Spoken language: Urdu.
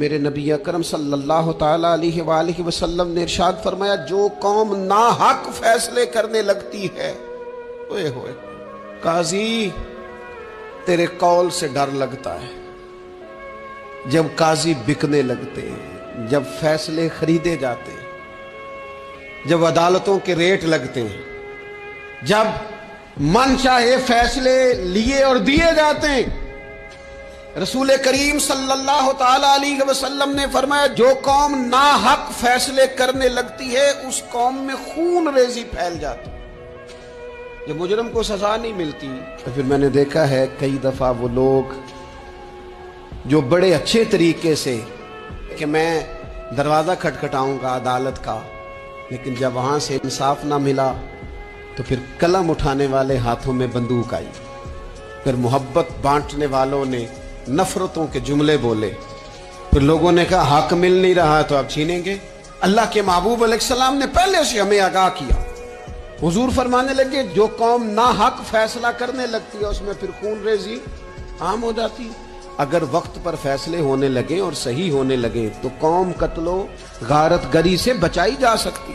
میرے نبی اکرم صلی اللہ تعالی علیہ وآلہ وسلم نے ارشاد فرمایا، جو قوم ناحق فیصلے کرنے لگتی ہے، اوئے ہوئے قاضی تیرے قول سے ڈر لگتا ہے۔ جب قاضی بکنے لگتے ہیں، جب فیصلے خریدے جاتے ہیں، جب عدالتوں کے ریٹ لگتے ہیں، جب من چاہے فیصلے لیے اور دیے جاتے ہیں، رسول کریم صلی اللہ تعالی علیہ وسلم نے فرمایا، جو قوم ناحق فیصلے کرنے لگتی ہے اس قوم میں خون ریزی پھیل جاتی ہے۔ جب مجرم کو سزا نہیں ملتی تو پھر میں نے دیکھا ہے کئی دفعہ وہ لوگ جو بڑے اچھے طریقے سے کہ میں دروازہ کھٹکھٹاؤں گا عدالت کا، لیکن جب وہاں سے انصاف نہ ملا تو پھر قلم اٹھانے والے ہاتھوں میں بندوق آئی، پھر محبت بانٹنے والوں نے نفرتوں کے جملے بولے، پھر لوگوں نے کہا حق مل نہیں رہا تو اب چھینیں گے۔ اللہ کے محبوب علیہ السلام نے پہلے سے ہمیں آگاہ کیا۔ حضور فرمانے لگے، جو قوم ناحق فیصلہ کرنے لگتی ہے اس میں پھر خون ریزی عام ہو جاتی۔ اگر وقت پر فیصلے ہونے لگیں اور صحیح ہونے لگیں تو قوم قتل و غارت گری سے بچائی جا سکتی۔